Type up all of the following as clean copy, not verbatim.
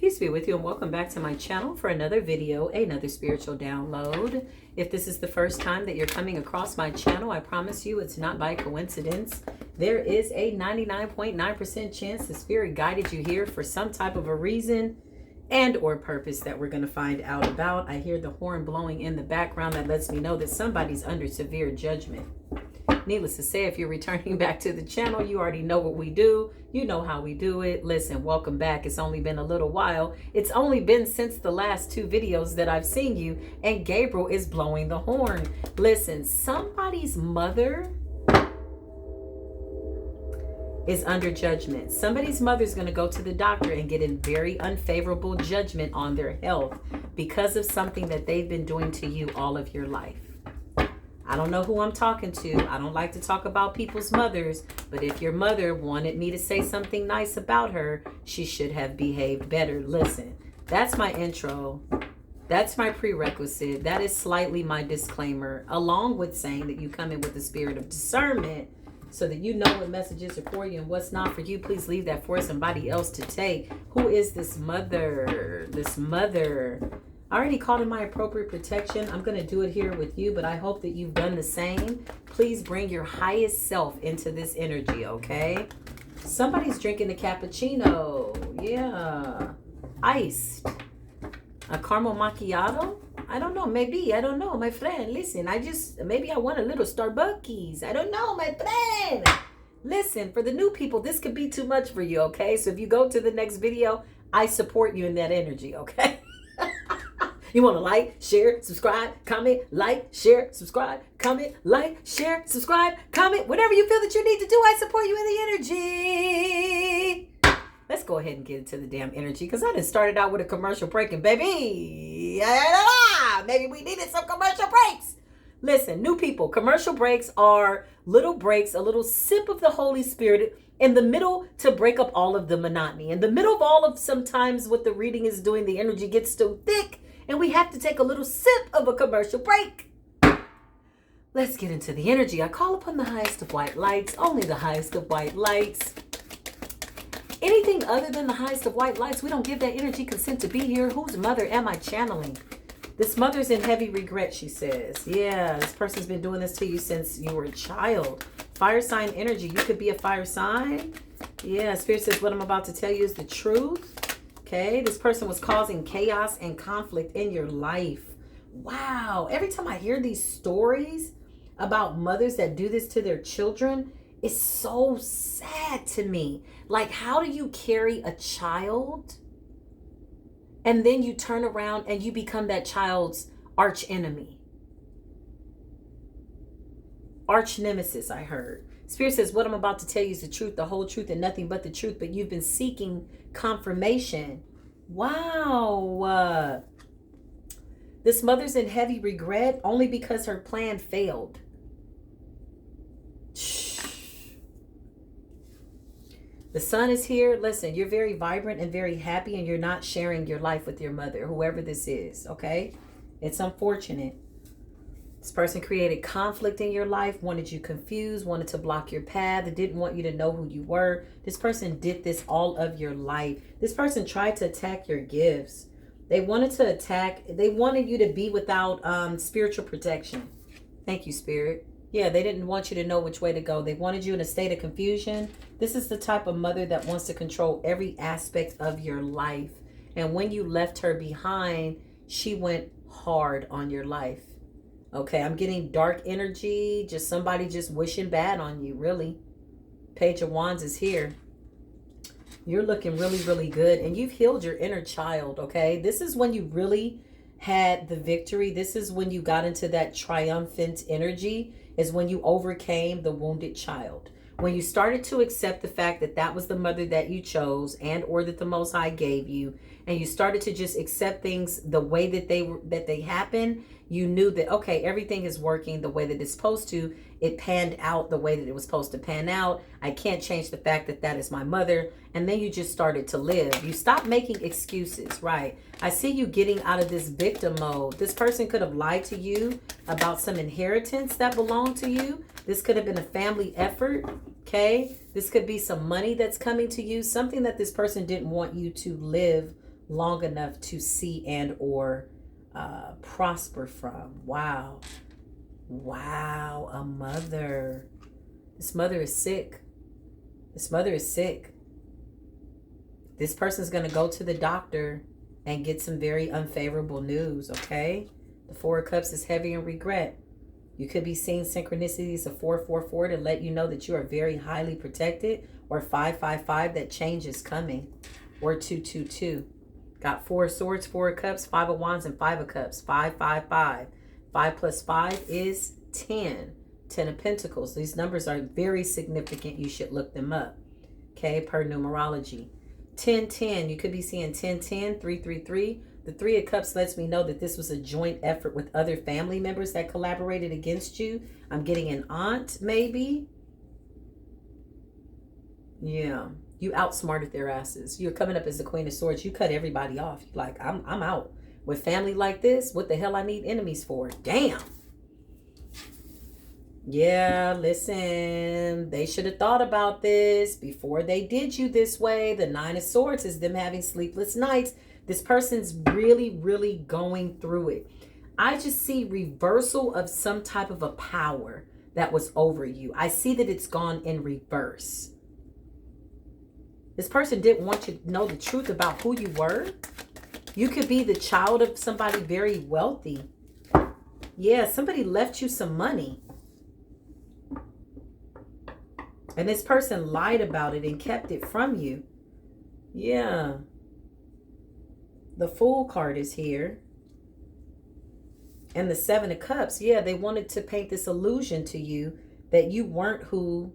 Peace be with you and welcome back to my channel for another video, another spiritual download. If this is the first time that you're coming across my channel, I promise you it's not by coincidence. There is a 99.9% chance the spirit guided you here for some type of a reason and or purpose that we're going to find out about. I hear the horn blowing in the background that lets me know that somebody's under severe judgment. Needless to say, if you're returning back to the channel, you already know what we do. You know how we do it. Listen, welcome back. It's only been a little while. It's only been since the last two videos that I've seen you, and Gabriel is blowing the horn. Listen, somebody's mother is under judgment. Somebody's mother is going to go to the doctor and get a very unfavorable judgment on their health because of something that they've been doing to you all of your life. I don't know who I'm talking to. I don't like to talk about people's mothers, but if your mother wanted me to say something nice about her, she should have behaved better. Listen, that's my intro. That's my prerequisite. That is slightly my disclaimer, along with saying that you come in with the spirit of discernment so that you know what messages are for you and what's not for you. Please leave that for somebody else to take. Who is this mother? This mother. I already called in my appropriate protection. I'm going to do it here with you, but I hope that you've done the same. Please bring your highest self into this energy, okay? Somebody's drinking a cappuccino. Yeah. Iced. A caramel macchiato? I don't know. Maybe. I don't know. My friend, listen. Maybe I want a little Starbucks. I don't know, my friend. Listen, for the new people, this could be too much for you, okay? So if you go to the next video, I support you in that energy, okay? You want to like, share, subscribe, comment, like, share, subscribe, comment, like, share, subscribe, comment. Whatever you feel that you need to do, I support you in the energy. Let's go ahead and get into the damn energy because I done started out with a commercial break and baby, maybe we needed some commercial breaks. Listen, new people, commercial breaks are little breaks, a little sip of the Holy Spirit in the middle to break up all of the monotony. In the middle of all of sometimes what the reading is doing, the energy gets too thick. And we have to take a little sip of a commercial break. Let's get into the energy. I call upon the highest of white lights, only the highest of white lights. Anything other than the highest of white lights, we don't give that energy consent to be here. Whose mother am I channeling? This mother's in heavy regret, she says. Yeah, this person's been doing this to you since you were a child. Fire sign energy. You could be a fire sign. Yeah, Spirit says what I'm about to tell you is the truth. Okay, this person was causing chaos and conflict in your life. Wow. Every time I hear these stories about mothers that do this to their children, it's so sad to me. Like, how do you carry a child and then you turn around and you become that child's arch enemy? Arch nemesis, I heard. Spirit says, what I'm about to tell you is the truth, the whole truth, and nothing but the truth. But you've been seeking confirmation. Wow. This mother's in heavy regret only because her plan failed. The sun is here. Listen, you're very vibrant and very happy, and you're not sharing your life with your mother, whoever this is, okay? It's unfortunate. This person created conflict in your life, wanted you confused, wanted to block your path, didn't want you to know who you were. This person did this all of your life. This person tried to attack your gifts. They wanted you to be without spiritual protection. Thank you, Spirit. Yeah, they didn't want you to know which way to go. They wanted you in a state of confusion. This is the type of mother that wants to control every aspect of your life. And when you left her behind, she went hard on your life. Okay, I'm getting dark energy. Just somebody just wishing bad on you, really. Page of Wands is here. You're looking really, really good. And you've healed your inner child, okay? This is when you really had the victory. This is when you got into that triumphant energy, is when you overcame the wounded child. When you started to accept the fact that that was the mother that you chose and or that the Most High gave you, and you started to just accept things the way that they happen, you knew that, okay, everything is working the way that it's supposed to. It panned out the way that it was supposed to pan out. I can't change the fact that that is my mother. And then you just started to live. You stopped making excuses, right? I see you getting out of this victim mode. This person could have lied to you about some inheritance that belonged to you. This could have been a family effort, okay? This could be some money that's coming to you, something that this person didn't want you to live long enough to see and or prosper from. Wow. Wow, a mother. This mother is sick. This mother is sick. This person's going to go to the doctor and get some very unfavorable news, okay? The Four of Cups is heavy in regret. You could be seeing synchronicities of 444 to let you know that you are very highly protected, or 555, that change is coming, or 222. Got 4 of Swords, 4 of Cups, 5 of Wands, and 5 of Cups. 555. 5 plus 5 is 10. 10 of Pentacles. These numbers are very significant. You should look them up, okay, per numerology. 1010, you could be seeing 1010, 333. The 3 of Cups lets me know that this was a joint effort with other family members that collaborated against you. I'm getting an aunt, maybe. Yeah, you outsmarted their asses. You're coming up as the Queen of Swords. You cut everybody off. You're like, I'm out. With family like this, what the hell I need enemies for? Damn. Yeah, listen, they should have thought about this before they did you this way. The 9 of Swords is them having sleepless nights. This person's really, really going through it. I just see reversal of some type of a power that was over you. I see that it's gone in reverse. This person didn't want you to know the truth about who you were. You could be the child of somebody very wealthy. Yeah, somebody left you some money. And this person lied about it and kept it from you. Yeah. The Fool card is here. And the 7 of Cups. Yeah, they wanted to paint this illusion to you that you weren't who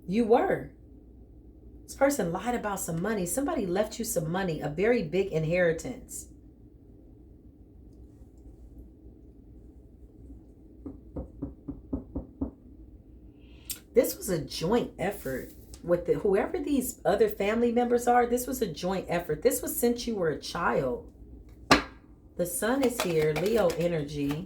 you were. This person lied about some money. Somebody left you some money, a very big inheritance. This was a joint effort with whoever these other family members are. This was a joint effort. This was since you were a child. The Sun is here, Leo energy.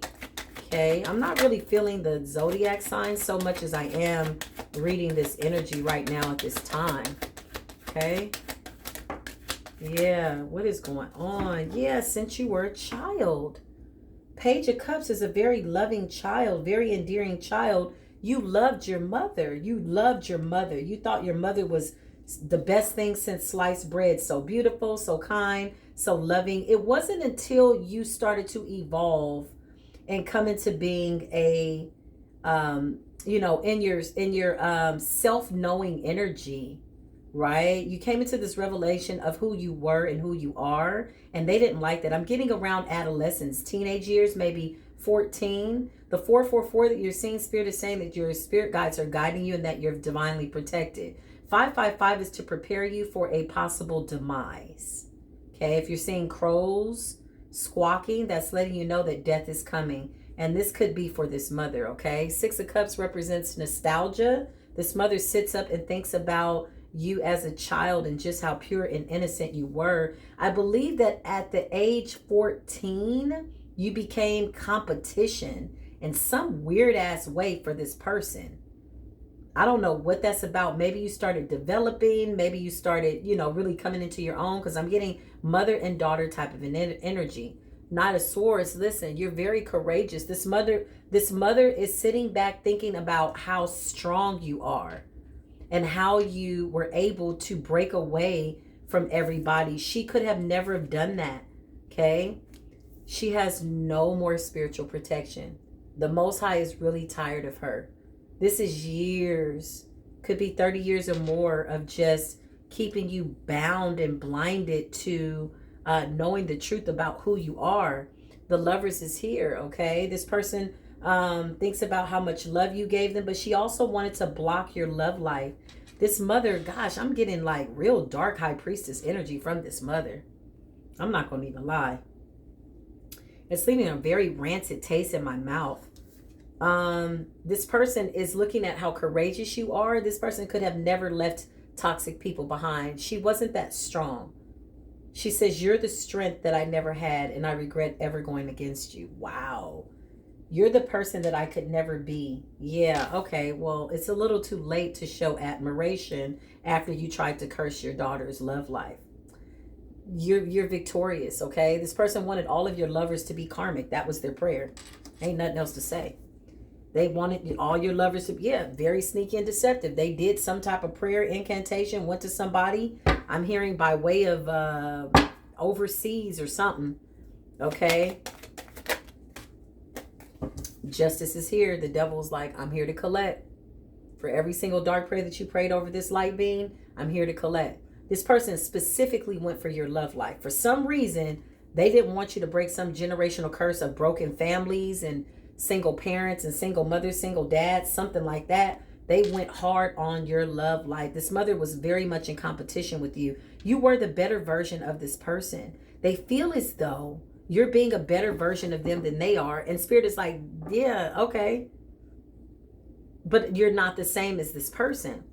Okay, I'm not really feeling the zodiac signs so much as I am reading this energy right now at this time. Okay. Yeah, what is going on? Yeah, since you were a child. Page of Cups is a very loving child, very endearing child. You loved your mother. You loved your mother. You thought your mother was the best thing since sliced bread. So beautiful, so kind, so loving. It wasn't until you started to evolve and come into being a, you know, in your self-knowing energy, right? You came into this revelation of who you were and who you are, and they didn't like that. I'm getting around adolescence, teenage years, maybe 14. The 444 that you're seeing, Spirit is saying that your spirit guides are guiding you and that you're divinely protected. 555 is to prepare you for a possible demise. Okay, if you're seeing crows squawking, that's letting you know that death is coming. And this could be for this mother, okay? 6 of Cups represents nostalgia. This mother sits up and thinks about you as a child and just how pure and innocent you were. I believe that at the age 14, you became competition in some weird ass way for this person. I don't know what that's about. Maybe you started developing. Maybe you started, you know, really coming into your own, because I'm getting mother and daughter type of an energy. Knight of Swords, listen, you're very courageous. This mother is sitting back thinking about how strong you are and how you were able to break away from everybody. She could have never done that, okay? She has no more spiritual protection. The Most High is really tired of her. This is years, could be 30 years or more of just keeping you bound and blinded to knowing the truth about who you are. The Lovers is here, okay? This person thinks about how much love you gave them, but she also wanted to block your love life. This mother, gosh, I'm getting like real dark high priestess energy from this mother. I'm not going to even lie. It's leaving a very rancid taste in my mouth. This person is looking at how courageous you are. This person could have never left toxic people behind. She wasn't that strong. She says, you're the strength that I never had, and I regret ever going against you. Wow. You're the person that I could never be. Yeah, okay. Well, it's a little too late to show admiration after you tried to curse your daughter's love life. you're victorious, okay? This person wanted all of your lovers to be karmic. That was their prayer. Ain't nothing else to say. They wanted all your lovers to be, yeah, very sneaky and deceptive. They did some type of prayer incantation, went to somebody, I'm hearing by way of overseas or something, okay? Justice is here. The devil's like, I'm here to collect. For every single dark prayer that you prayed over this light being, I'm here to collect. This person specifically went for your love life. For some reason, they didn't want you to break some generational curse of broken families and single parents and single mothers, single dads, something like that. They went hard on your love life. This mother was very much in competition with you. You were the better version of this person. They feel as though you're being a better version of them than they are. And Spirit is like, yeah, okay. But you're not the same as this person.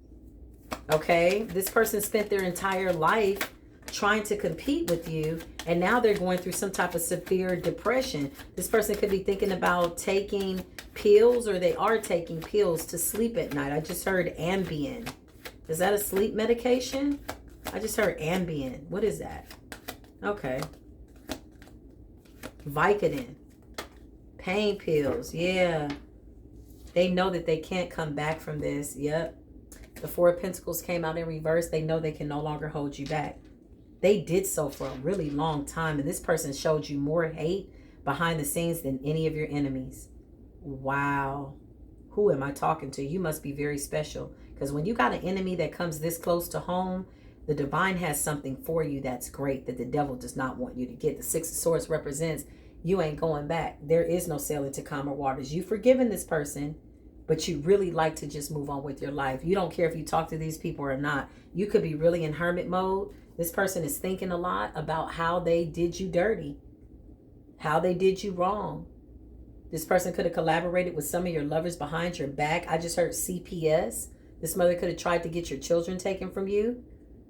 Okay? This person spent their entire life trying to compete with you, and now they're going through some type of severe depression. This person could be thinking about taking pills, or they are taking pills to sleep at night. I just heard Ambien. Is that a sleep medication? I just heard Ambien. What is that? Okay. Vicodin. Pain pills. Yeah. They know that they can't come back from this. Yep. The Four of Pentacles came out in reverse. They know they can no longer hold you back. They did so for a really long time. And this person showed you more hate behind the scenes than any of your enemies. Wow. Who am I talking to? You must be very special. Because when you got an enemy that comes this close to home, the divine has something for you that's great that the devil does not want you to get. The Six of Swords represents you ain't going back. There is no sailing to calmer waters. You've forgiven this person, but you really like to just move on with your life. You don't care if you talk to these people or not. You could be really in hermit mode. This person is thinking a lot about how they did you dirty, how they did you wrong. This person could have collaborated with some of your lovers behind your back. I just heard CPS. This mother could have tried to get your children taken from you,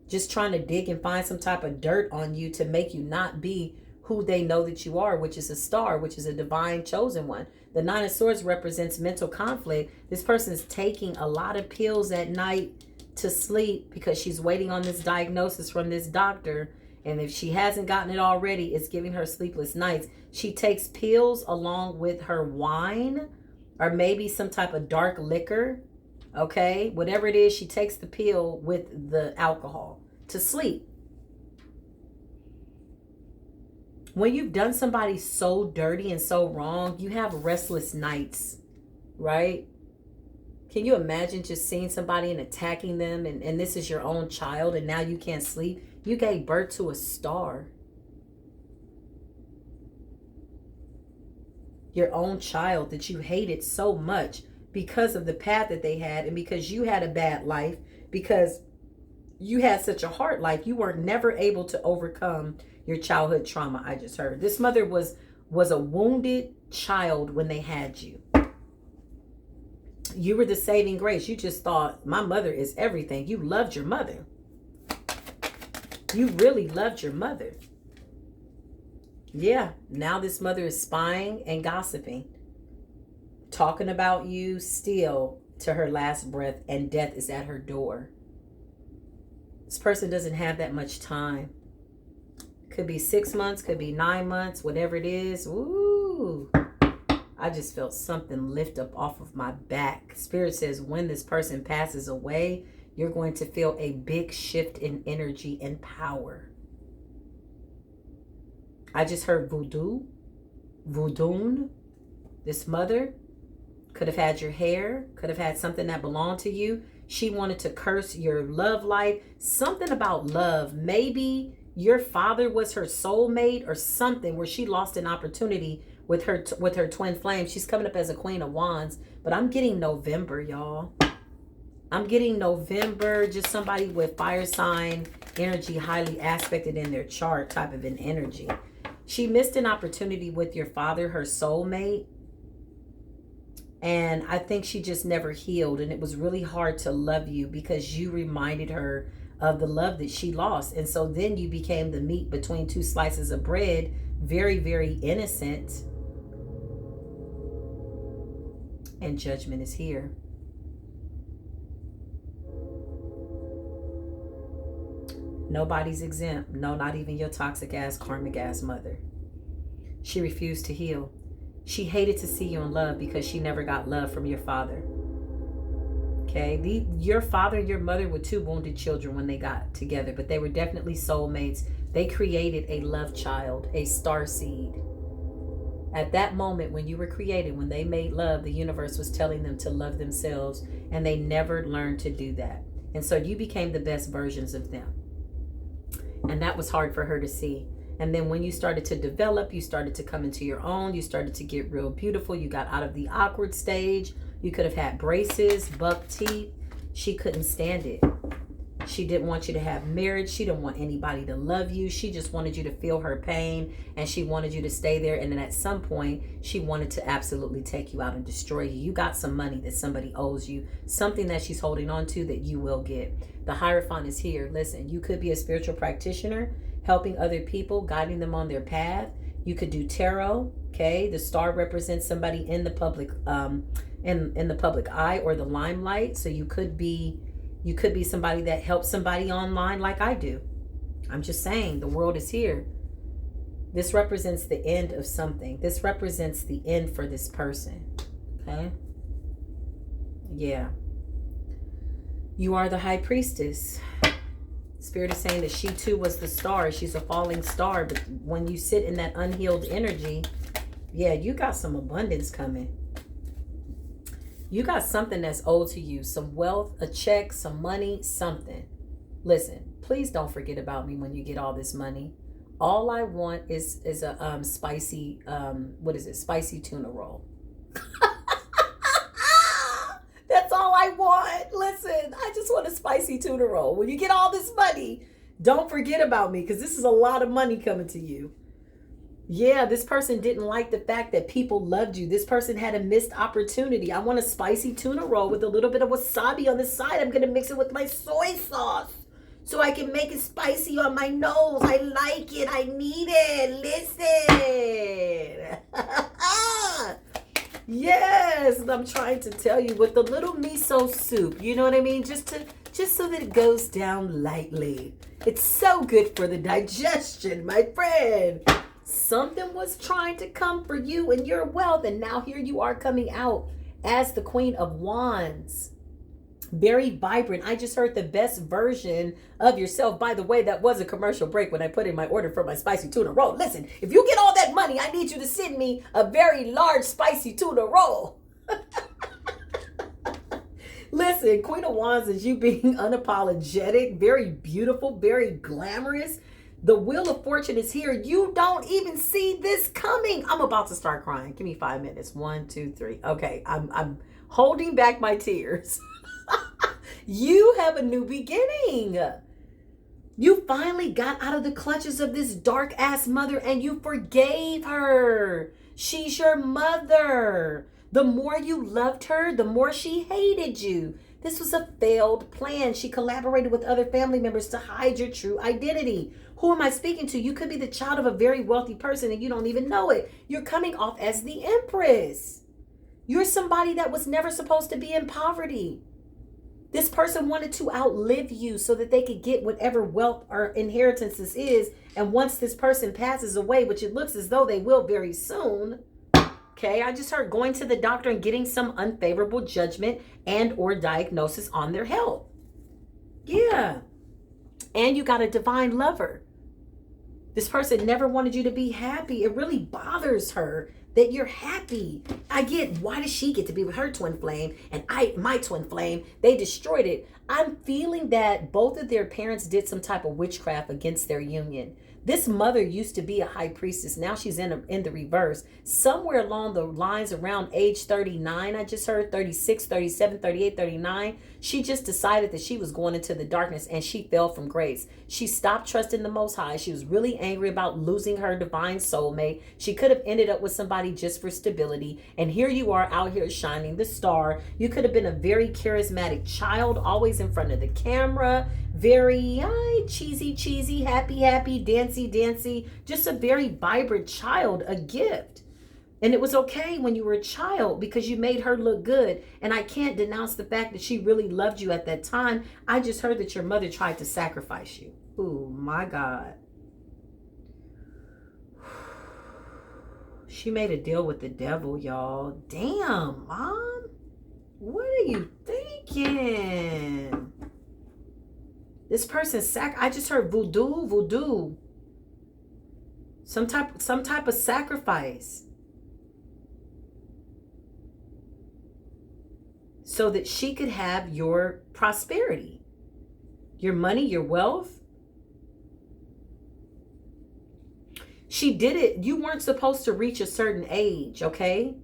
just trying to dig and find some type of dirt on you to make you not be who they know that you are, which is a star, which is a divine chosen one. The Nine of Swords represents mental conflict. This person's taking a lot of pills at night to sleep because she's waiting on this diagnosis from this doctor. And if she hasn't gotten it already, it's giving her sleepless nights. She takes pills along with her wine or maybe some type of dark liquor. Okay, whatever it is, she takes the pill with the alcohol to sleep. When you've done somebody so dirty and so wrong, you have restless nights, right? Can you imagine just seeing somebody and attacking them, and this is your own child, and now you can't sleep? You gave birth to a star. Your own child that you hated so much because of the path that they had, and because you had a bad life, because you had such a hard life, you were never able to overcome your childhood trauma. I just heard this mother was a wounded child when they had you. You were the saving grace. You just thought, my mother is everything. You loved your mother. You really loved your mother. Yeah, now this mother is spying and gossiping, talking about you still to her last breath, and death is at her door. This person doesn't have that much time. Could be 6 months, could be 9 months, whatever it is. Ooh, I just felt something lift up off of my back. Spirit says when this person passes away, you're going to feel a big shift in energy and power. I just heard voodoo, voodoo. This mother could have had your hair, could have had something that belonged to you. She wanted to curse your love life. Something about love. Maybe your father was her soulmate or something, where she lost an opportunity with her twin flame. She's coming up as a Queen of Wands, but I'm getting November, y'all. I'm getting November, just somebody with fire sign energy highly aspected in their chart type of an energy. She missed an opportunity with your father, her soulmate. And I think she just never healed. And it was really hard to love you because you reminded her of the love that she lost. And so then you became the meat between two slices of bread. Very, very innocent. And judgment is here. Nobody's exempt. No, not even your toxic ass, karmic ass mother. She refused to heal. She hated to see you in love because she never got love from your father. Okay, your father and your mother were two wounded children when they got together, but they were definitely soulmates. They created a love child, a star seed. At that moment when you were created, when they made love, the universe was telling them to love themselves, and they never learned to do that. And so you became the best versions of them. And that was hard for her to see. And then when you started to develop, you started to come into your own, you started to get real beautiful, you got out of the awkward stage. You could have had braces, buck teeth. She couldn't stand it. She didn't want you to have marriage. She didn't want anybody to love you. She just wanted you to feel her pain, and she wanted you to stay there. And then at some point, she wanted to absolutely take you out and destroy you. You got some money that somebody owes you, something that she's holding on to that you will get. The Hierophant is here. Listen, you could be a spiritual practitioner, helping other people, guiding them on their path. You could do tarot. Okay, the star represents somebody in the public, in the public eye or the limelight. So you could be somebody that helps somebody online like I do. I'm just saying, the world is here. This represents the end of something. This represents the end for this person. Okay? Yeah. You are the high priestess. Spirit is saying that she too was the star. She's a falling star. But when you sit in that unhealed energy, yeah, you got some abundance coming. You got something that's owed to you. Some wealth, a check, some money, something. Listen, please don't forget about me when you get all this money. All I want is a spicy, spicy tuna roll. That's all I want. Listen, I just want a spicy tuna roll. When you get all this money, don't forget about me, because this is a lot of money coming to you. Yeah, this person didn't like the fact that people loved you. This person had a missed opportunity. I want a spicy tuna roll with a little bit of wasabi on the side. I'm going to mix it with my soy sauce so I can make it spicy on my nose. I like it. I need it. Listen. Yes, I'm trying to tell you, with the little miso soup. You know what I mean? Just so that it goes down lightly. It's so good for the digestion, my friend. Something was trying to come for you and your wealth, and now here you are coming out as the Queen of Wands. Very vibrant. I just heard the best version of yourself. By the way, that was a commercial break when I put in my order for my spicy tuna roll. Listen, if you get all that money, I need you to send me a very large spicy tuna roll. Listen, Queen of Wands is you being unapologetic, very beautiful, very glamorous. The Wheel of Fortune is here. You don't even see this coming. I'm about to start crying. Give me 5 minutes. 1, 2, 3. Okay, I'm holding back my tears. You have a new beginning. You finally got out of the clutches of this dark ass mother and you forgave her. She's your mother. The more you loved her, the more she hated you. This was a failed plan. She collaborated with other family members to hide your true identity. Who am I speaking to? You could be the child of a very wealthy person and you don't even know it. You're coming off as the Empress. You're somebody that was never supposed to be in poverty. This person wanted to outlive you so that they could get whatever wealth or inheritance this is. And once this person passes away, which it looks as though they will very soon. Okay, I just heard going to the doctor and getting some unfavorable judgment and or diagnosis on their health. Yeah. And you got a divine lover. This person never wanted you to be happy. It really bothers her that you're happy. I get, why does she get to be with her twin flame and my twin flame, they destroyed it. I'm feeling that both of their parents did some type of witchcraft against their union. This mother used to be a high priestess. Now she's in the reverse. Somewhere along the lines around age 39, I just heard 36, 37, 38, 39. She just decided that she was going into the darkness and she fell from grace. She stopped trusting the Most High. She was really angry about losing her divine soulmate. She could have ended up with somebody just for stability. And here you are out here shining the star. You could have been a very charismatic child, always in front of the camera. Very cheesy, happy, dancy, just a very vibrant child, a gift. And it was okay when you were a child because you made her look good. And I can't denounce the fact that she really loved you at that time. I just heard that your mother tried to sacrifice you. Oh my God. She made a deal with the devil, y'all. Damn, Mom. What are you thinking? This person I just heard voodoo. Some type of sacrifice. So that she could have your prosperity, your money, your wealth. She did it. You weren't supposed to reach a certain age, okay?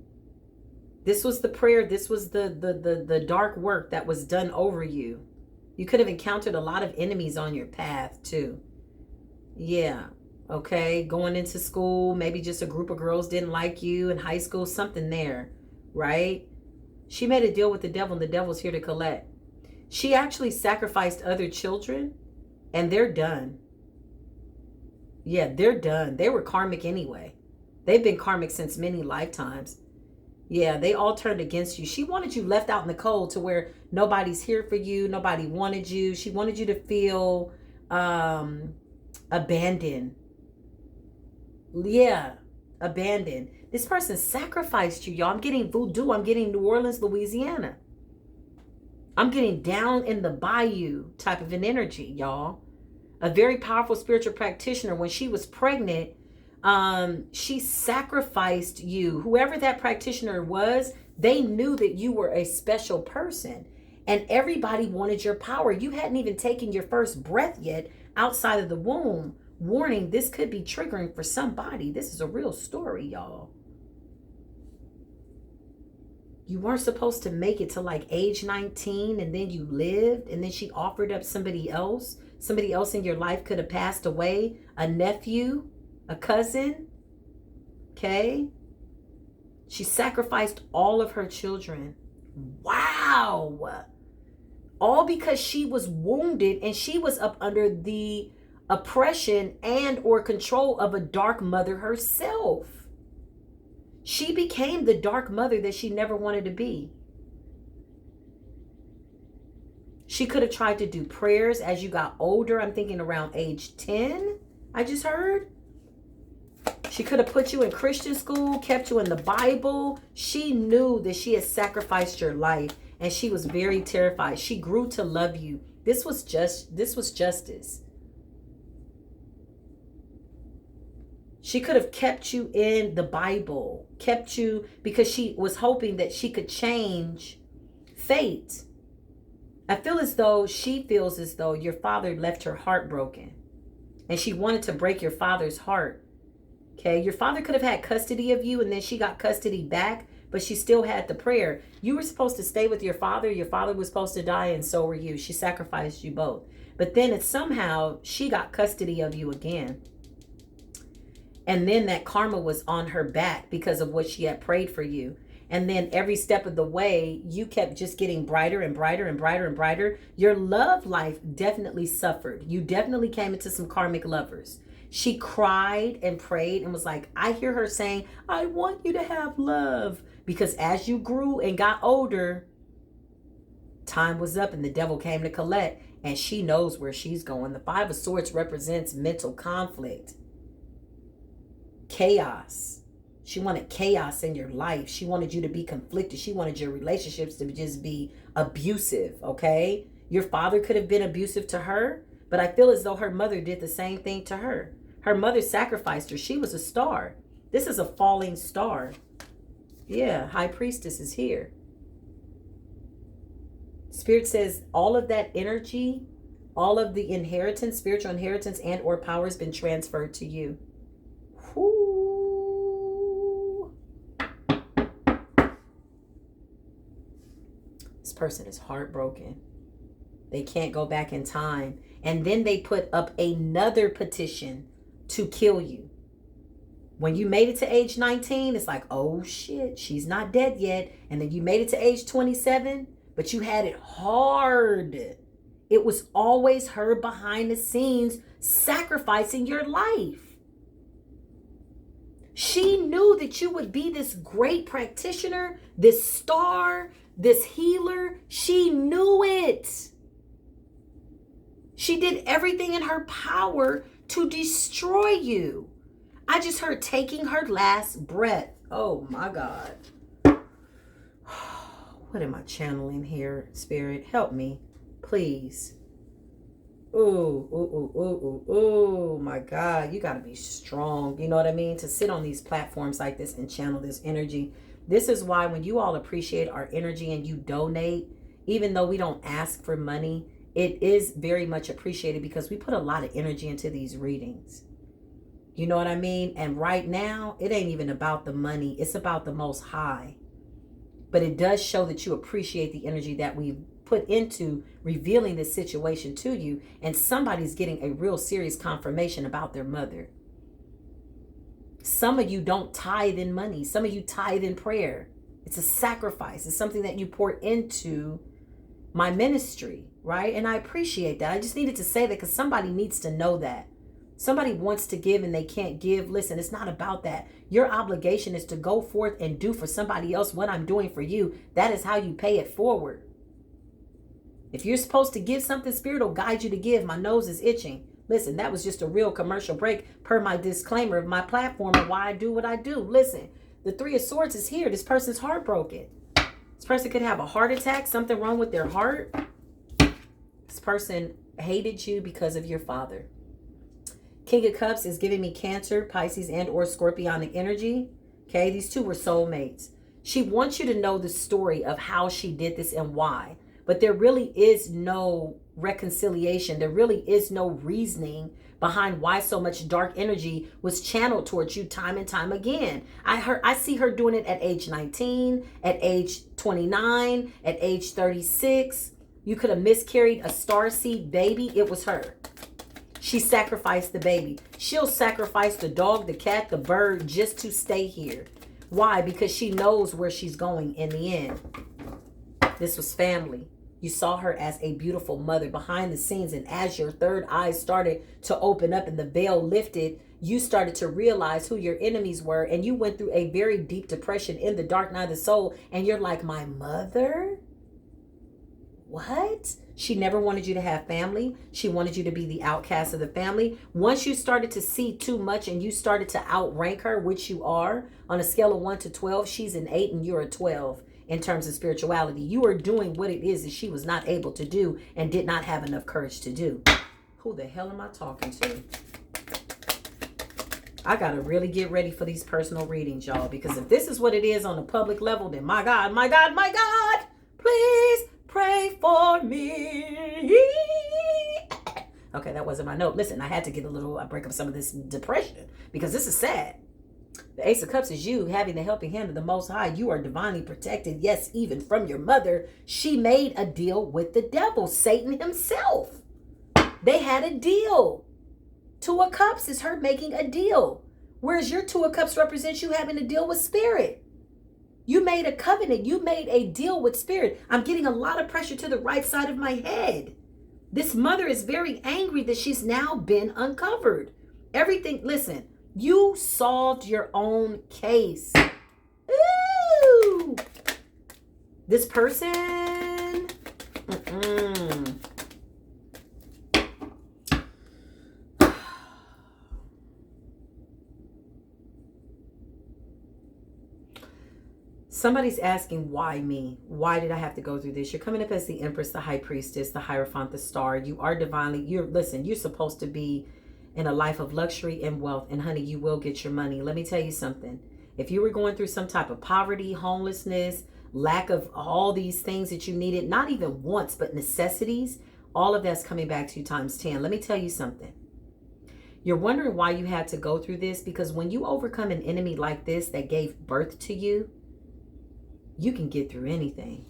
This was the prayer. This was the dark work that was done over you. You could have encountered a lot of enemies on your path too. Yeah. Okay. Going into school, maybe just a group of girls didn't like you in high school, something there, right? She made a deal with the devil and the devil's here to collect. She actually sacrificed other children and they're done. Yeah, they're done. They were karmic anyway. They've been karmic since many lifetimes. Yeah, they all turned against you. She wanted you left out in the cold to where nobody's here for you. Nobody wanted you. She wanted you to feel abandoned. Yeah, abandoned. This person sacrificed you, y'all. I'm getting voodoo. I'm getting New Orleans, Louisiana. I'm getting down in the bayou type of an energy, y'all. A very powerful spiritual practitioner. When she was pregnant, she sacrificed you. Whoever that practitioner was, they knew that you were a special person. And everybody wanted your power. You hadn't even taken your first breath yet outside of the womb. Warning, this could be triggering for somebody. This is a real story, y'all. You weren't supposed to make it to like age 19 and then you lived and then she offered up somebody else. Somebody else in your life could have passed away. A nephew, a cousin. Okay. She sacrificed all of her children. Wow. All because she was wounded and she was up under the oppression and or control of a dark mother herself. She became the dark mother that she never wanted to be. She could have tried to do prayers as you got older. I'm thinking around age 10, I just heard. She could have put you in Christian school, kept you in the Bible. She knew that she had sacrificed your life and she was very terrified. She grew to love you. This was justice. She could have kept you in the Bible, kept you because she was hoping that she could change fate. I feel as though she feels as though your father left her heartbroken and she wanted to break your father's heart. Okay, your father could have had custody of you and then she got custody back, but she still had the prayer. You were supposed to stay with your father. Your father was supposed to die and so were you. She sacrificed you both. But then it's somehow she got custody of you again. And then that karma was on her back because of what she had prayed for you. And then every step of the way, you kept just getting brighter and brighter and brighter and brighter. Your love life definitely suffered. You definitely came into some karmic lovers. She cried and prayed and was like, I hear her saying, I want you to have love. Because as you grew and got older, time was up and the devil came to collect. And she knows where she's going. The Five of Swords represents mental conflict. Chaos. She wanted chaos in your life. She wanted you to be conflicted. She wanted your relationships to just be abusive, okay? Your father could have been abusive to her, but I feel as though her mother did the same thing to her. Her mother sacrificed her. She was a star. This is a falling star. Yeah, High Priestess is here. Spirit says all of that energy, all of the inheritance, spiritual inheritance and or power has been transferred to you. Ooh. This person is heartbroken. They can't go back in time. And then they put up another petition to kill you. When you made it to age 19, it's like, oh shit, she's not dead yet. And then you made it to age 27, but you had it hard. It was always her behind the scenes sacrificing your life. She knew that you would be this great practitioner, this star, this healer. She knew it. She did everything in her power to destroy you. I just heard taking her last breath. Oh my God. What am I channeling here, Spirit? Help me, please. Oh my God. You got to be strong. You know what I mean? To sit on these platforms like this and channel this energy. This is why when you all appreciate our energy and you donate, even though we don't ask for money, it is very much appreciated because we put a lot of energy into these readings. You know what I mean? And right now, it ain't even about the money. It's about the Most High. But it does show that you appreciate the energy that we put into revealing this situation to you. And somebody's getting a real serious confirmation about their mother. Some of you don't tithe in money. Some of you tithe in prayer. It's a sacrifice. It's something that you pour into my ministry, right? And I appreciate that. I just needed to say that because somebody needs to know that. Somebody wants to give and they can't give. Listen, it's not about that. Your obligation is to go forth and do for somebody else what I'm doing for you. That is how you pay it forward. If you're supposed to give something, Spirit will guide you to give. My nose is itching. Listen, that was just a real commercial break per my disclaimer of my platform and why I do what I do. Listen, the Three of Swords is here. This person's heartbroken. This person could have a heart attack, something wrong with their heart. This person hated you because of your father. King of Cups is giving me Cancer, Pisces, and or Scorpionic energy. Okay, these two were soulmates. She wants you to know the story of how she did this and why. But there really is no reconciliation. There really is no reasoning behind why so much dark energy was channeled towards you time and time again. I see her doing it at age 19, at age 29, at age 36. You could have miscarried a starseed baby. It was her. She sacrificed the baby. She'll sacrifice the dog, the cat, the bird just to stay here. Why? Because she knows where she's going in the end. This was family. You saw her as a beautiful mother behind the scenes. And as your third eye started to open up and the veil lifted, you started to realize who your enemies were. And you went through a very deep depression in the dark night of the soul. And you're like, my mother? What? She never wanted you to have family. She wanted you to be the outcast of the family. Once you started to see too much and you started to outrank her, which you are, on a scale of 1 to 12, she's an 8 and you're a 12 in terms of spirituality. You are doing what it is that she was not able to do and did not have enough courage to do. Who the hell am I talking to? I got to really get ready for these personal readings, y'all, because if this is what it is on a public level, then my God, my God, my God, please pray for me. Okay, that wasn't my note. Listen, I had to get I break up some of this depression because this is sad. The Ace of Cups is you having the helping hand of the Most High. You are divinely protected. Yes, even from your mother. She made a deal with the devil, Satan himself. They had a deal. Two of Cups is her making a deal. Whereas your Two of Cups represents you having a deal with Spirit. You made a covenant. You made a deal with Spirit. I'm getting a lot of pressure to the right side of my head. This mother is very angry that she's now been uncovered. Everything, listen, you solved your own case. Ooh. This person, Somebody's asking, why me? Why did I have to go through this? You're coming up as the Empress, the High Priestess, the Hierophant, the Star. You are divinely, you're supposed to be in a life of luxury and wealth. And honey, you will get your money. Let me tell you something. If you were going through some type of poverty, homelessness, lack of all these things that you needed, not even wants, but necessities, all of that's coming back to you times 10. Let me tell you something. You're wondering why you had to go through this, because when you overcome an enemy like this that gave birth to you, you can get through anything.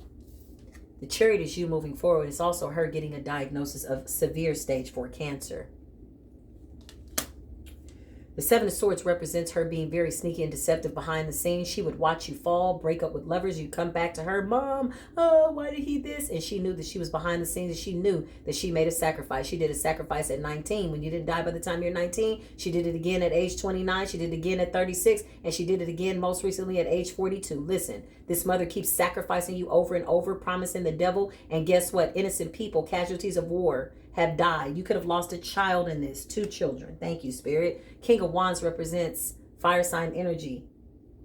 The Chariot is you moving forward. It's also her getting a diagnosis of severe stage 4 cancer. The Seven of Swords represents her being very sneaky and deceptive behind the scenes. She would watch you fall, break up with lovers. You come back to her, Mom, oh, why did he this? And she knew that she was behind the scenes, and she knew that she made a sacrifice. She did a sacrifice at 19. When you didn't die by the time you're 19, she did it again at age 29. She did it again at 36. And she did it again most recently at age 42. Listen, this mother keeps sacrificing you over and over, promising the devil. And guess what? Innocent people, casualties of war, have died. You could have lost a child in this. 2 children. Thank you, Spirit. King of Wands represents fire sign energy.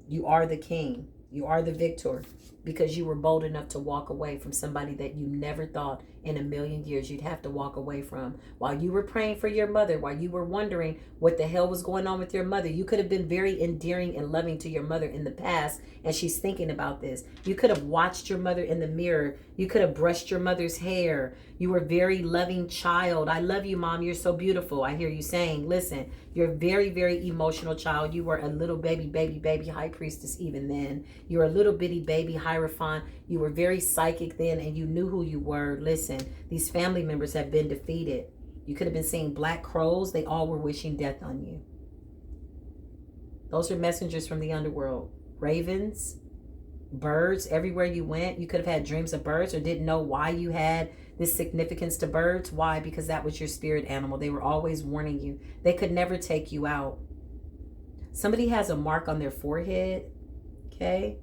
You are the king. You are the victor, because you were bold enough to walk away from somebody that you never thought in a million years you'd have to walk away from. While you were praying for your mother, while you were wondering what the hell was going on with your mother, you could have been very endearing and loving to your mother in the past, and she's thinking about this. You could have watched your mother in the mirror. You could have brushed your mother's hair. You were a very loving child. I love you, Mom. You're so beautiful. I hear you saying, listen, you're a very, very emotional child. You were a little baby high priestess even then. You were a little bitty baby hierophant. You were very psychic then, and you knew who you were. Listen, these family members have been defeated. You could have been seeing black crows. They all were wishing death on you. Those are messengers from the underworld. Ravens, birds, everywhere you went. You could have had dreams of birds or didn't know why you had this significance to birds. Why? Because that was your spirit animal. They were always warning you. They could never take you out. Somebody has a mark on their forehead, okay?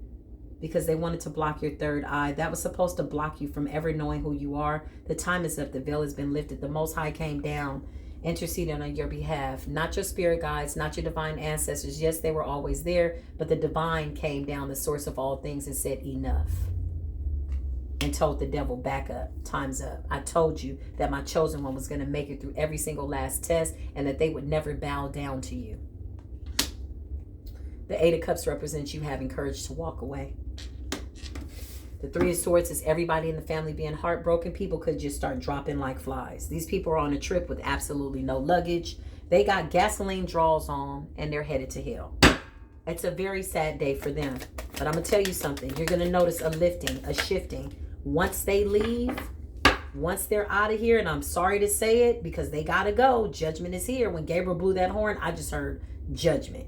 Because they wanted to block your third eye. That was supposed to block you from ever knowing who you are. The time is up. The veil has been lifted. The Most High came down, interceding on your behalf. Not your spirit guides, not your divine ancestors. Yes, they were always there, but the divine came down, the source of all things, and said enough. And told the devil, back up, time's up. I told you that my chosen one was going to make it through every single last test, and that they would never bow down to you. The 8 of Cups represents you having courage to walk away. The 3 of Swords is everybody in the family being heartbroken. People could just start dropping like flies. These people are on a trip with absolutely no luggage. They got gasoline draws on and they're headed to hell. It's a very sad day for them. But I'm going to tell you something. You're going to notice a lifting, a shifting. Once they leave, once they're out of here, and I'm sorry to say it because they got to go. Judgment is here. When Gabriel blew that horn, I just heard judgment.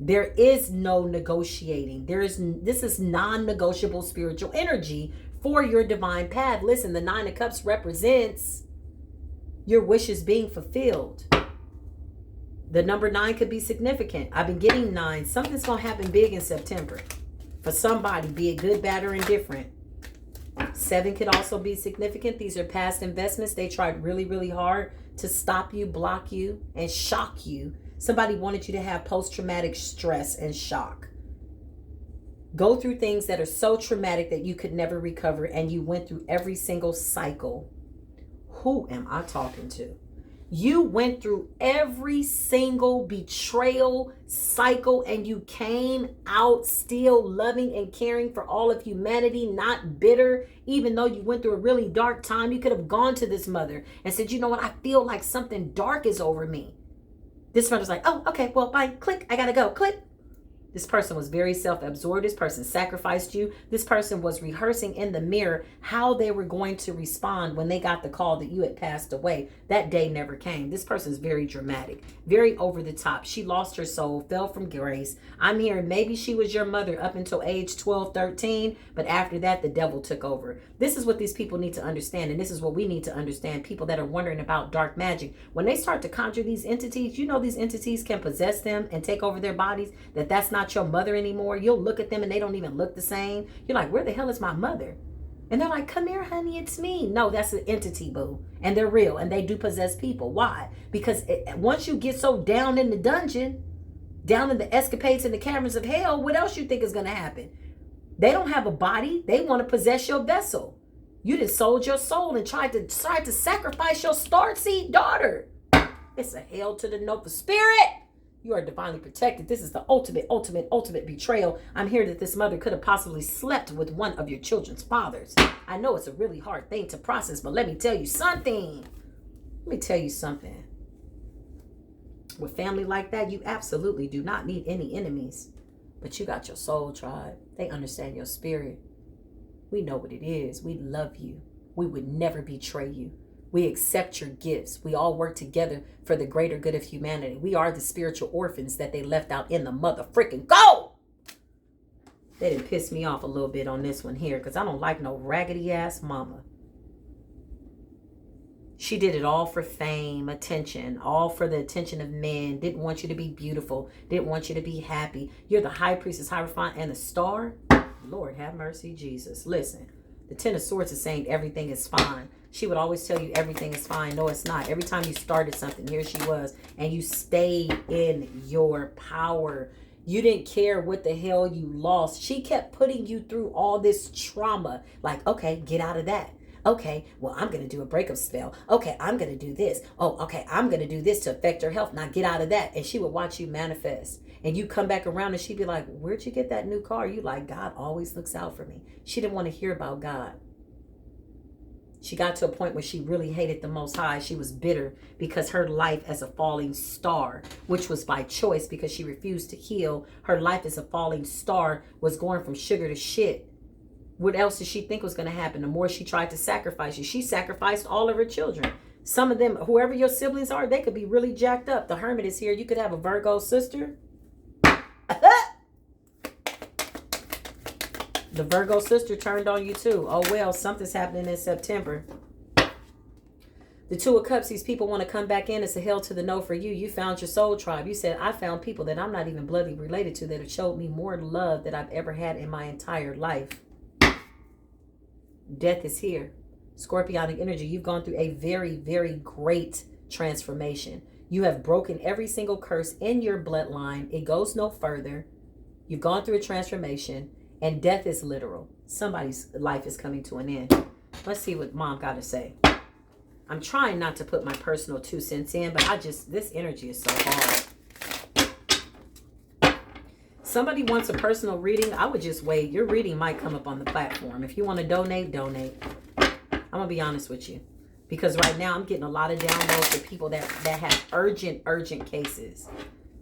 There is no negotiating. This is non-negotiable spiritual energy for your divine path. Listen, the 9 of Cups represents your wishes being fulfilled. The number 9 could be significant. I've been getting 9. Something's going to happen big in September. For somebody, be it good, bad, or indifferent. 7 could also be significant. These are past investments. They tried really, really hard to stop you, block you, and shock you. Somebody wanted you to have post-traumatic stress and shock. Go through things that are so traumatic that you could never recover, and you went through every single cycle. Who am I talking to? You went through every single betrayal cycle, and you came out still loving and caring for all of humanity, not bitter. Even though you went through a really dark time, you could have gone to this mother and said, you know what, I feel like something dark is over me. This mother's like, oh, okay, well, bye, click, I gotta go, click. This person was very self-absorbed. This person sacrificed you. This person was rehearsing in the mirror how they were going to respond when they got the call that you had passed away. That day never came. This person is very dramatic, very over the top. She lost her soul, fell from grace. I'm hearing maybe she was your mother up until age 12, 13, but after that, the devil took over. This is what these people need to understand, and this is what we need to understand, people that are wondering about dark magic. When they start to conjure these entities, you know these entities can possess them and take over their bodies, that's not your mother anymore. You'll look at them and they don't even look the same. You're like, where the hell is my mother? And they're like, come here, honey, it's me. No, that's an entity, boo. And they're real, and they do possess people. Why? Because once you get so down in the dungeon, down in the escapades and the caverns of hell, what else you think is going to happen? They don't have a body. They want to possess your vessel. You just sold your soul and tried to sacrifice your starseed daughter. It's a hell to the no for spirit. You are divinely protected. This is the ultimate betrayal. I'm here that this mother could have possibly slept with one of your children's fathers. I know it's a really hard thing to process, but let me tell you something. With family like that, you absolutely do not need any enemies. But you got your soul tribe. They understand your spirit. We know what it is. We love you. We would never betray you. We accept your gifts. We all work together for the greater good of humanity. We are the spiritual orphans that they left out in the mother freaking go. They didn't piss me off a little bit on this one here because I don't like no raggedy ass mama. She did it all for fame, attention, all for the attention of men. Didn't want you to be beautiful. Didn't want you to be happy. You're the high priestess, Hierophant, and the star. Lord have mercy, Jesus. Listen, the 10 of Swords is saying everything is fine. She would always tell you everything is fine. No, it's not. Every time you started something, here she was. And you stayed in your power. You didn't care what the hell you lost. She kept putting you through all this trauma. Like, okay, get out of that. Okay, well, I'm going to do a breakup spell. Okay, I'm going to do this. Oh, okay, I'm going to do this to affect her health. Now get out of that. And she would watch you manifest. And you come back around and she'd be like, where'd you get that new car? You like, God always looks out for me. She didn't want to hear about God. She got to a point where she really hated the Most High. She was bitter because her life as a falling star, which was by choice because she refused to heal. Her life as a falling star was going from sugar to shit. What else did she think was going to happen? The more she tried to sacrifice you, she sacrificed all of her children. Some of them, whoever your siblings are, they could be really jacked up. The Hermit is here. You could have a Virgo sister. The Virgo sister turned on you too. Oh, well, something's happening in September. The Two of Cups, these people want to come back in. It's a hell to the no for you. You found your soul tribe. You said, I found people that I'm not even bloodly related to that have showed me more love than I've ever had in my entire life. Death is here. Scorpionic energy. You've gone through a very, very great transformation. You have broken every single curse in your bloodline. It goes no further. You've gone through a transformation. And death is literal. Somebody's life is coming to an end. Let's see what Mom got to say. I'm trying not to put my personal 2 cents in, but this energy is so hard. Somebody wants a personal reading. I would just wait. Your reading might come up on the platform. If you want to donate, donate. I'm going to be honest with you. Because right now I'm getting a lot of downloads for people that have urgent cases.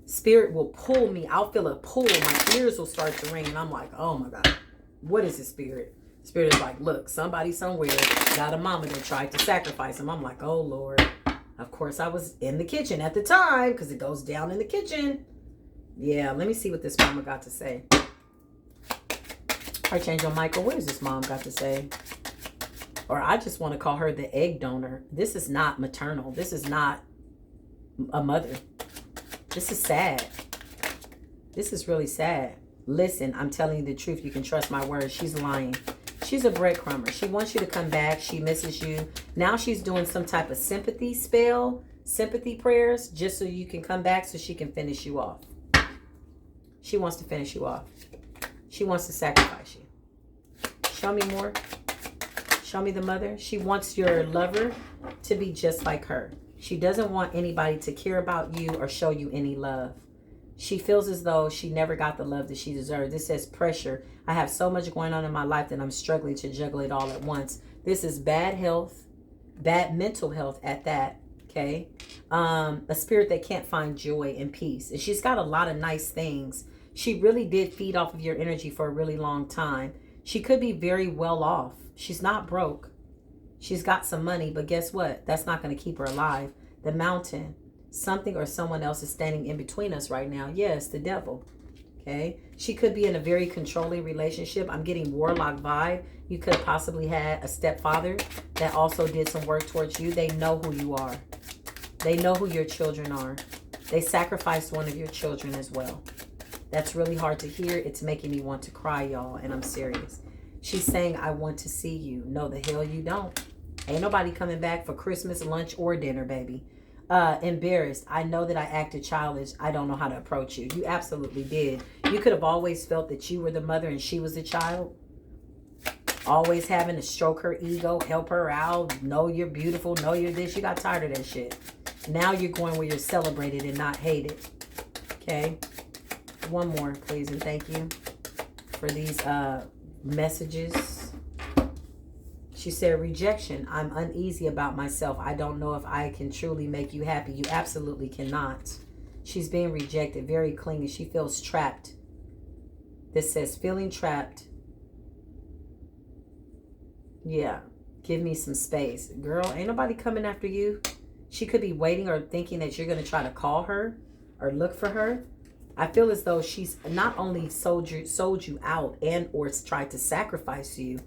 Spirit will pull me. I'll feel a pull. My ears will start to ring. And I'm like, oh my God. What is this, Spirit? Spirit is like, look, somebody somewhere got a mama that tried to sacrifice him. I'm like, oh Lord. Of course I was in the kitchen at the time because it goes down in the kitchen. Yeah, let me see what this mama got to say. Archangel Michael, what does this mom got to say? Or I just want to call her the egg donor. This is not maternal. This is not a mother. This is sad. This is really sad. Listen, I'm telling you the truth. You can trust my words. She's lying. She's a breadcrumber. She wants you to come back. She misses you. Now she's doing some type of sympathy spell, sympathy prayers, just so you can come back so she can finish you off. She wants to finish you off. She wants to sacrifice you. Show me more. Show me the mother. She wants your lover to be just like her. She doesn't want anybody to care about you or show you any love. She feels as though she never got the love that she deserved. This says pressure. I have so much going on in my life that I'm struggling to juggle it all at once. This is bad health, bad mental health at that. Okay. A spirit that can't find joy and peace. And she's got a lot of nice things. She really did feed off of your energy for a really long time. She could be very well off. She's not broke. She's got some money, but guess what? That's not going to keep her alive. The mountain, something or someone else is standing in between us right now. Yes, the devil. Okay. She could be in a very controlling relationship. I'm getting warlock vibe. You could have possibly had a stepfather that also did some work towards you. They know who you are. They know who your children are. They sacrificed one of your children as well. That's really hard to hear. It's making me want to cry, y'all. And I'm serious. She's saying, I want to see you. No, the hell you don't. Ain't nobody coming back for Christmas, lunch, or dinner, baby. Embarrassed. I know that I acted childish. I don't know how to approach you. You absolutely did. You could have always felt that you were the mother and she was the child. Always having to stroke her ego, help her out. Know you're beautiful. Know you're this. You got tired of that shit. Now you're going where you're celebrated and not hated. Okay. One more, please, and thank you for these messages. She said, rejection. I'm uneasy about myself. I don't know if I can truly make you happy. You absolutely cannot. She's being rejected, very clingy. She feels trapped. This says, feeling trapped. Yeah, give me some space. Girl, ain't nobody coming after you. She could be waiting or thinking that you're going to try to call her or look for her. I feel as though she's not only sold you out and or tried to sacrifice you.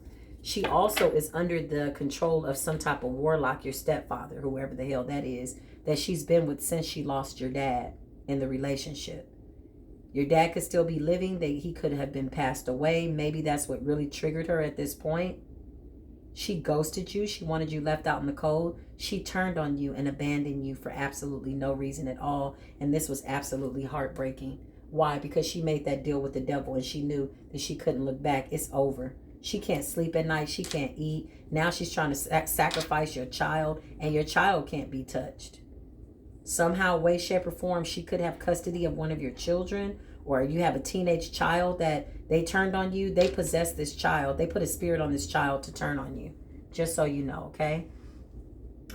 She also is under the control of some type of warlock, your stepfather, whoever the hell that is, that she's been with since she lost your dad in the relationship. Your dad could still be living. He could have been passed away. Maybe that's what really triggered her at this point. She ghosted you. She wanted you left out in the cold. She turned on you and abandoned you for absolutely no reason at all. And this was absolutely heartbreaking. Why? Because she made that deal with the devil and she knew that she couldn't look back. It's over. She can't sleep at night. She can't eat. Now she's trying to sacrifice your child, and your child can't be touched. Somehow, way, shape, or form, she could have custody of one of your children, or you have a teenage child that they turned on you. They possessed this child. They put a spirit on this child to turn on you. Just so you know, okay?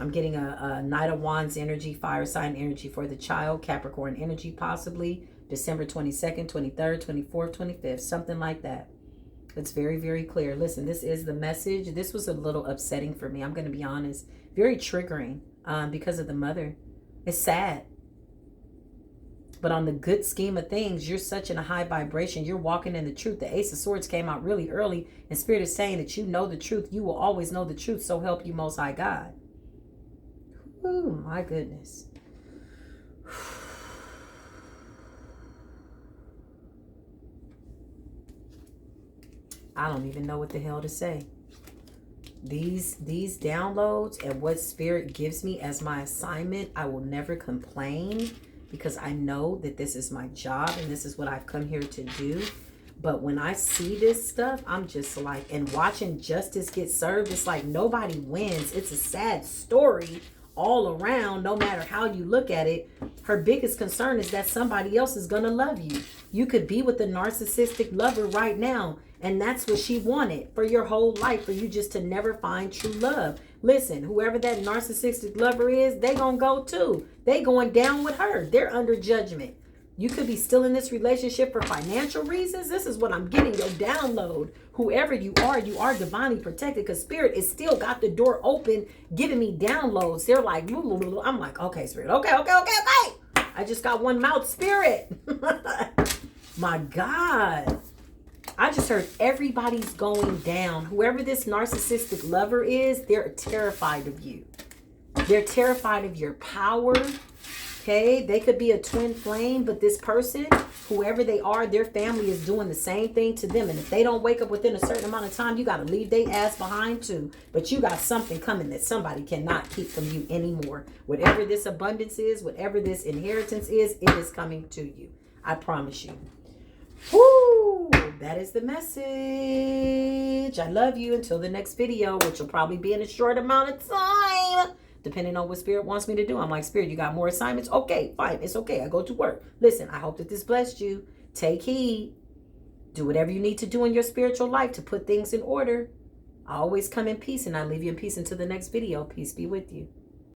I'm getting a Knight of Wands energy, fire sign energy for the child, Capricorn energy, possibly December 22nd, 23rd, 24th, 25th, something like that. It's very, very clear. Listen, this is the message. This was a little upsetting for me. I'm going to be honest. Very triggering because of the mother. It's sad. But on the good scheme of things, you're such in a high vibration. You're walking in the truth. The Ace of Swords came out really early. And Spirit is saying that you know the truth. You will always know the truth. So help you, Most High God. Oh, my goodness. I don't even know what the hell to say. These downloads and what Spirit gives me as my assignment, I will never complain, because I know that this is my job and this is what I've come here to do. But when I see this stuff, I'm just like, and watching justice get served, it's like nobody wins. It's a sad story all around, no matter how you look at it. Her biggest concern is that somebody else is going to love you. You could be with a narcissistic lover right now, and that's what she wanted for your whole life, for you just to never find true love. Listen, whoever that narcissistic lover is, they gonna go too. They going down with her. They're under judgment. You could be still in this relationship for financial reasons. This is what I'm getting, your download. Whoever you are divinely protected, because Spirit is still got the door open, giving me downloads. They're like, I'm like, okay, Spirit, okay. I just got one mouth, Spirit. My God. I just heard everybody's going down. Whoever this narcissistic lover is, they're terrified of you. They're terrified of your power. Okay, they could be a twin flame, but this person, whoever they are, their family is doing the same thing to them. And if they don't wake up within a certain amount of time, you got to leave their ass behind too. But you got something coming that somebody cannot keep from you anymore. Whatever this abundance is, whatever this inheritance is, it is coming to you. I promise you. Woo! That is the message. I love you. Until the next video, which will probably be in a short amount of time, depending on what Spirit wants me to do. I'm like, Spirit, you got more assignments? Okay, fine. It's okay. I go to work. Listen, I hope that this blessed you. Take heed. Do whatever you need to do in your spiritual life to put things in order. I always come in peace, and I leave you in peace until the next video. Peace be with you.